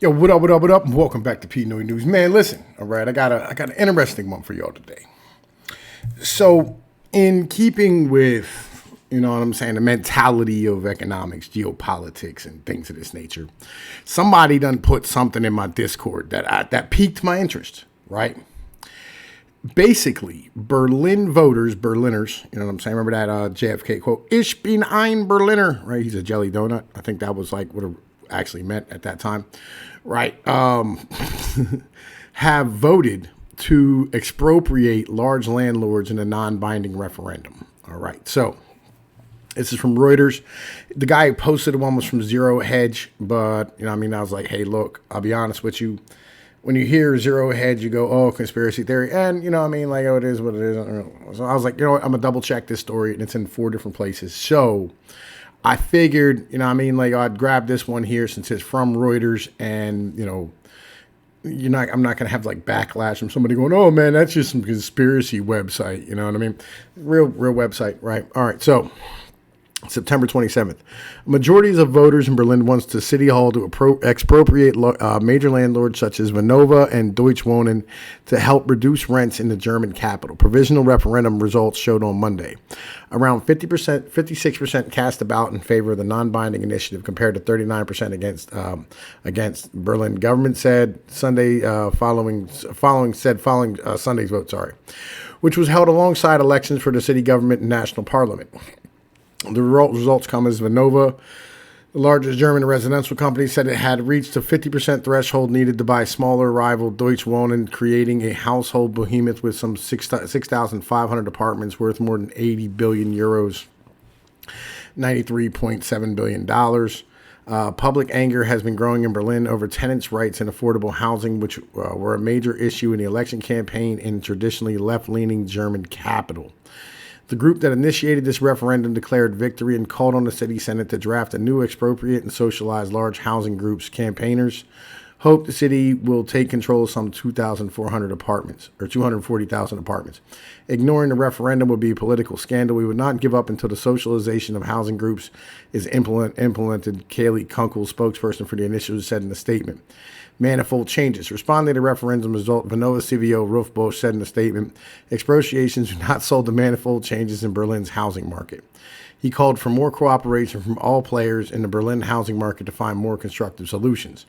Yo, what up, what up, what up, and welcome back to Pnoid News. Man, listen, all right, I got an interesting one for y'all today. So, in keeping with, you know what I'm saying, the mentality of economics, geopolitics, and things of this nature, somebody done put something in my Discord that piqued my interest, right? Basically, Berliners, you know what I'm saying? Remember that JFK quote, Ich bin ein Berliner, right? He's a jelly donut. I think that was like what it actually meant at that time, right? Have voted to expropriate large landlords in a non-binding referendum. All right, so this is from Reuters. The guy who posted one was from Zero Hedge, but I was like, hey, look, I'll be honest with you. When you hear Zero Hedge, you go, oh, conspiracy theory. And, oh, it is what it is. So I was like, I'm going to double check this story, and it's in 4 different places. So I figured, I'd grab this one here since it's from Reuters, and, I'm not going to have like backlash from somebody going, oh, man, that's just some conspiracy website. You know what I mean? Real website, right? All right, so September 27th. Majorities of voters in Berlin wants the city hall to expropriate major landlords such as Vonovia and Deutsche Wohnen to help reduce rents in the German capital. Provisional referendum results showed on Monday. Around 56% cast a ballot in favor of the non-binding initiative compared to 39% against. Berlin government said Sunday following Sunday's vote, which was held alongside elections for the city government and national parliament. The results come as Vonovia, the largest German residential company, said it had reached the 50% threshold needed to buy smaller rival Deutsche Wohnen, creating a household behemoth with some 6,500 apartments worth more than 80 billion euros, $93.7 billion. Public anger has been growing in Berlin over tenants' rights and affordable housing, which were a major issue in the election campaign in traditionally left-leaning German capital. The group that initiated this referendum declared victory and called on the city senate to draft a new expropriate and socialize large housing groups. Campaigners hope the city will take control of some 2,400 apartments or 240,000 apartments. Ignoring the referendum would be a political scandal. We would not give up until the socialization of housing groups is implemented, Kaylee Kunkel, spokesperson for the initiative, said in a statement. Manifold changes. Responding to the referendum result, Vonovia CVO Rolf Bosch said in a statement, expropriations do not solve the manifold changes in Berlin's housing market. He called for more cooperation from all players in the Berlin housing market to find more constructive solutions.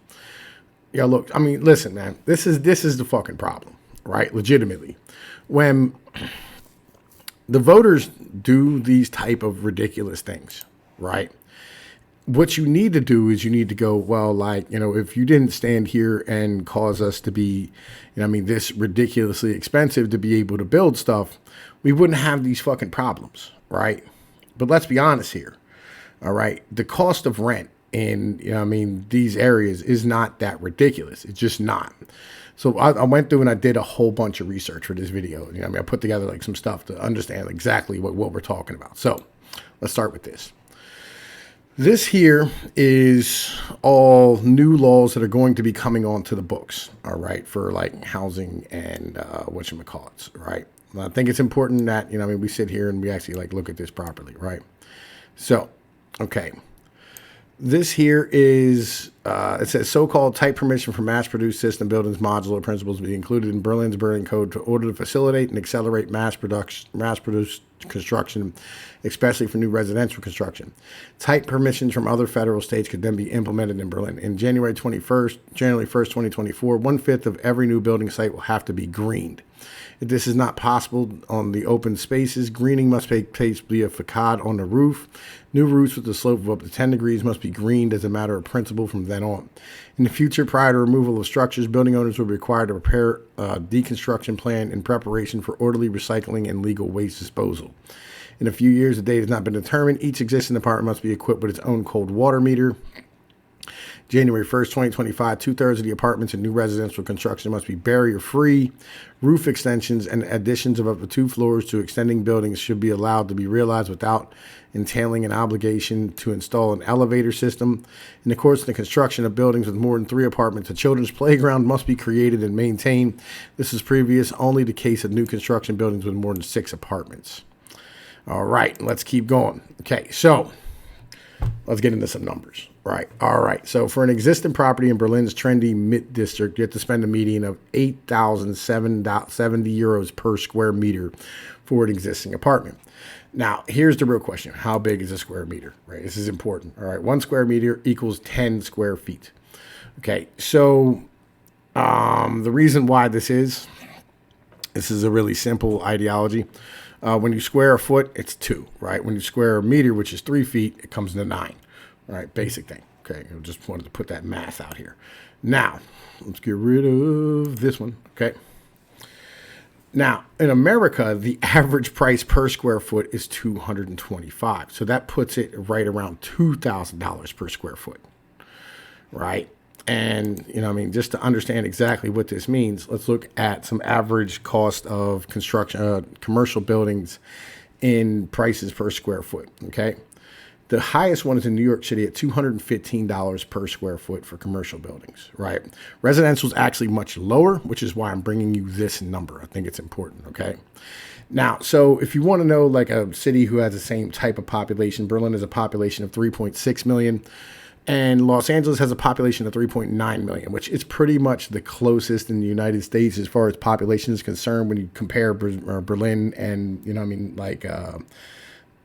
Yeah, look, listen, man, this is the fucking problem, right? Legitimately. When the voters do these type of ridiculous things, right? What you need to do is you need to go, well, if you didn't stand here and cause us to be, this ridiculously expensive to be able to build stuff, we wouldn't have these fucking problems, right? But let's be honest here, all right? The cost of rent in, these areas is not that ridiculous. It's just not. So I went through and I did a whole bunch of research for this video. I put together like some stuff to understand exactly what we're talking about. So let's start with this. This here is all new laws that are going to be coming onto the books, all right, for like housing and whatchamacallits, right? I think it's important that, we sit here and we actually like look at this properly, right? So, okay. This here is, it says so-called type permission for mass-produced system buildings modular principles will be included in Berlin's building code to order to facilitate and accelerate mass-produced construction, especially for new residential construction. Type permissions from other federal states could then be implemented in Berlin. In January 1st, 2024, 1/5 of every new building site will have to be greened. If this is not possible on the open spaces, greening must take place via facade on the roof. New roofs with a slope of up to 10 degrees must be greened as a matter of principle from then on. In the future, prior to removal of structures, building owners will be required to prepare a deconstruction plan in preparation for orderly recycling and legal waste disposal. In a few years, the date has not been determined. Each existing apartment must be equipped with its own cold water meter. January 1st, 2025, 2/3 of the apartments in new residential construction must be barrier-free. Roof extensions and additions of up to 2 floors to extending buildings should be allowed to be realized without entailing an obligation to install an elevator system. In the course of the construction of buildings with more than 3 apartments, a children's playground must be created and maintained. This is previous only the case of new construction buildings with more than 6 apartments. All right, let's keep going. Okay, so let's get into some numbers, Right. All right. So for an existing property in Berlin's trendy Mid district, you have to spend a median of 8,070 euros per square meter for an existing apartment. Now, here's the real question. How big is a square meter? Right. This is important. All right. 1 square meter equals 10 square feet. Okay. So the reason why this is a really simple ideology. When you square a foot, it's 2, right? When you square a meter, which is 3 feet, it comes to 9. All right, basic thing. Okay, I just wanted to put that math out here. Now, let's get rid of this one. Okay. Now, in America, the average price per square foot is $225. So that puts it right around $2,000 per square foot, right? And, just to understand exactly what this means, let's look at some average cost of construction, commercial buildings in prices per square foot, okay? The highest one is in New York City at $215 per square foot for commercial buildings, right? Residential is actually much lower, which is why I'm bringing you this number. I think it's important, okay? Now, so if you want to know like a city who has the same type of population, Berlin has a population of 3.6 million. And Los Angeles has a population of 3.9 million, which is pretty much the closest in the United States as far as population is concerned when you compare Berlin and,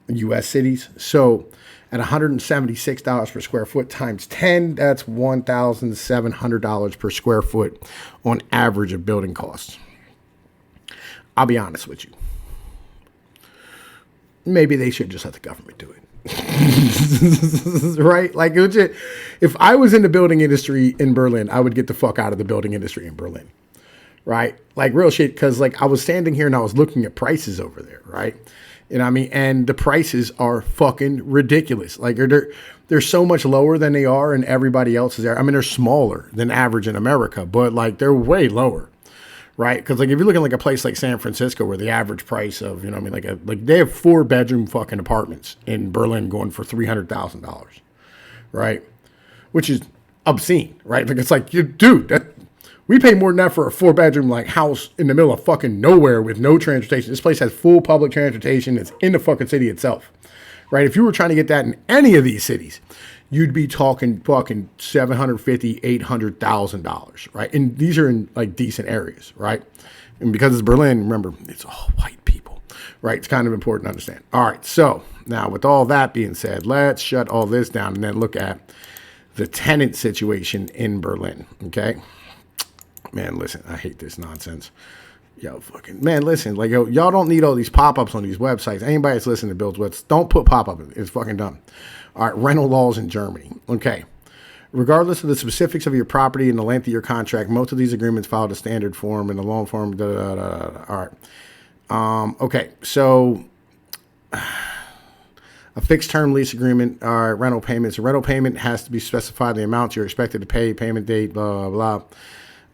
U.S. cities. So at $176 per square foot times 10, that's $1,700 per square foot on average of building costs. I'll be honest with you. Maybe they should just let the government do it. Right? Like, if I was in the building industry in Berlin, I would get the fuck out of the building industry in Berlin. Right? Like, real shit. Because, like, I was standing here and I was looking at prices over there. Right? You know what I mean? And the prices are fucking ridiculous. Like, they're so much lower than they are in everybody else's area. I mean, they're smaller than average in America, but, like, they're way lower. Right, because like if you're looking like a place like San Francisco, where the average price of like they have 4-bedroom fucking apartments in Berlin going for $300,000, right? Which is obscene, right? Like it's like, dude, we pay more than that for a 4-bedroom like house in the middle of fucking nowhere with no transportation. This place has full public transportation. It's in the fucking city itself, right? If you were trying to get that in any of these cities, you'd be talking fucking $750,000, $800,000, right? And these are in like decent areas, right? And because it's Berlin, remember, it's all white people, right? It's kind of important to understand. All right, so now with all that being said, let's shut all this down and then look at the tenant situation in Berlin, okay? Man, listen, I hate this nonsense. Man, listen, like, y'all don't need all these pop-ups on these websites. Anybody that's listening to Bill's websites, don't put pop-up. It's fucking dumb. All right, rental laws in Germany. Okay. Regardless of the specifics of your property and the length of your contract, most of these agreements follow the standard form and the loan form. All right. Okay, so a fixed-term lease agreement, all right, rental payments. A rental payment has to be specified the amount you're expected to pay, payment date, blah, blah,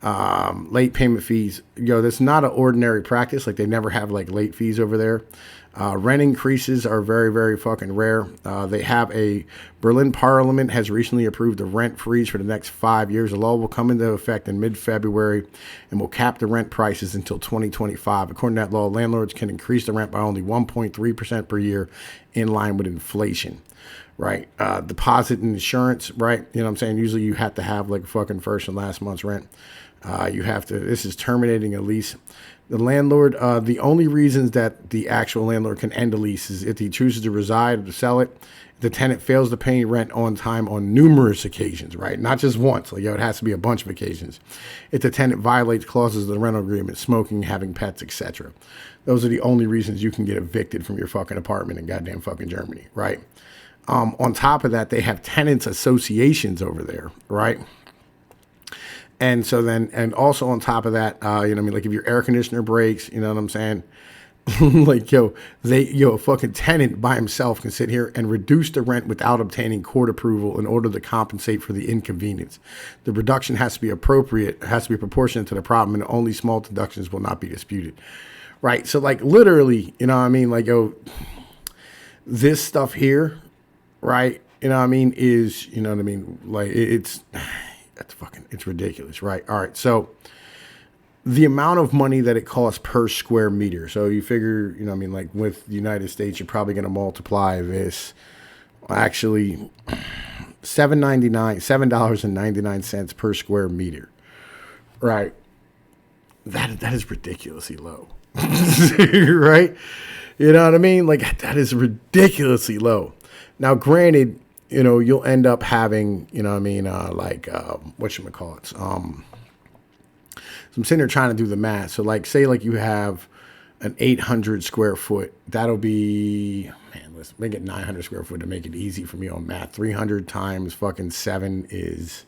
blah. Late payment fees. That's not an ordinary practice. Like, they never have, like, late fees over there. Rent increases are very, very fucking rare. They have Berlin Parliament has recently approved a rent freeze for the next 5 years. The law will come into effect in mid-February and will cap the rent prices until 2025. According to that law, landlords can increase the rent by only 1.3% per year in line with inflation. Right. Deposit and insurance. Right. You know what I'm saying? Usually you have to have like fucking first and last month's rent. This is terminating a lease. The landlord, the only reasons that the actual landlord can end a lease is if he chooses to reside or to sell it. The tenant fails to pay rent on time on numerous occasions, right? Not just once. Like, it has to be a bunch of occasions. If the tenant violates clauses of the rental agreement, smoking, having pets, etc. Those are the only reasons you can get evicted from your fucking apartment in goddamn fucking Germany, right? On top of that, they have tenants associations over there, right? And so then, and also on top of that, like if your air conditioner breaks, you know what I'm saying? Like, a fucking tenant by himself can sit here and reduce the rent without obtaining court approval in order to compensate for the inconvenience. The reduction has to be appropriate, has to be proportionate to the problem, and only small deductions will not be disputed. Right? So, like, literally, you know what I mean? Like, this stuff here, right? You know what I mean? Is, you know what I mean? Like, it's ridiculous, right? All right, so the amount of money that it costs per square meter. So you figure, you know what I mean, like with the United States, you're probably going to multiply this. Actually, $7.99 per square meter. Right. That is ridiculously low. Right? You know what I mean? Like, that is ridiculously low. Now, granted, you'll end up having, whatchamacallit. So I'm sitting there trying to do the math. So, like, say, like, you have an 800 square foot. That'll be, man, let's make it 900 square foot to make it easy for me on math. 300 times fucking 7 is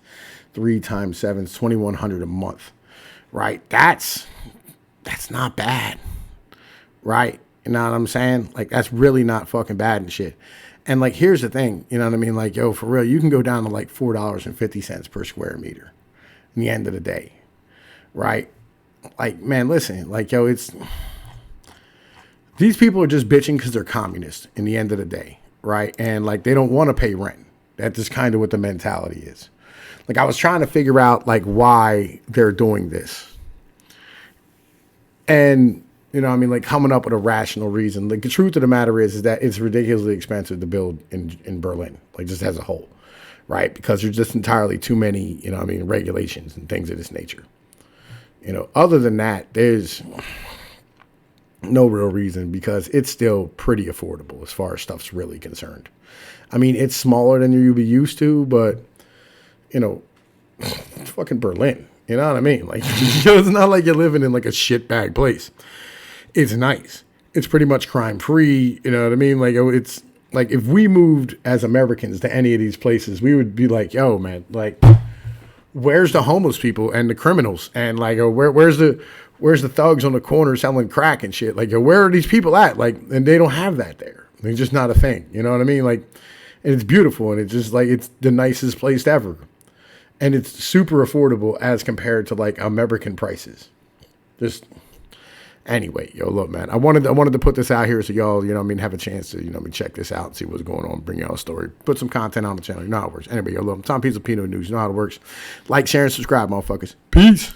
3 times 7 is 2,100 a month. Right? That's not bad. Right? You know what I'm saying? Like, that's really not fucking bad and shit. And, like, here's the thing. You know what I mean? Like, yo, for real, you can go down to, like, $4.50 per square meter in the end of the day. Right? Like, man, listen. Like, yo, these people are just bitching because they're communists in the end of the day. Right? And, like, they don't want to pay rent. That's just kind of what the mentality is. Like, I was trying to figure out, like, why they're doing this. And, like, coming up with a rational reason. Like, the truth of the matter is that it's ridiculously expensive to build in Berlin, like, just as a whole, right? Because there's just entirely too many, regulations and things of this nature. Other than that, there's no real reason, because it's still pretty affordable as far as stuff's really concerned. I mean, it's smaller than you'd be used to, but, it's fucking Berlin. You know what I mean? Like, it's not like you're living in, like, a shitbag place. It's nice. It's pretty much crime free. You know what I mean? Like, it's like, if we moved as Americans to any of these places, we would be like, yo, man, like, where's the homeless people and the criminals? And, like, where's the thugs on the corner selling crack and shit? Like, where are these people at? Like, and they don't have that there. It's just not a thing. You know what I mean? Like, and it's beautiful, and it's just like, it's the nicest place ever. And it's super affordable as compared to, like, American prices. Just, anyway, yo, look, man, I wanted to put this out here so y'all, have a chance to, check this out and see what's going on, bring y'all a story, put some content on the channel. You know how it works. Anyway, yo, look, I'm Tom Pizza Pnoid News. You know how it works. Like, share, and subscribe, motherfuckers. Peace.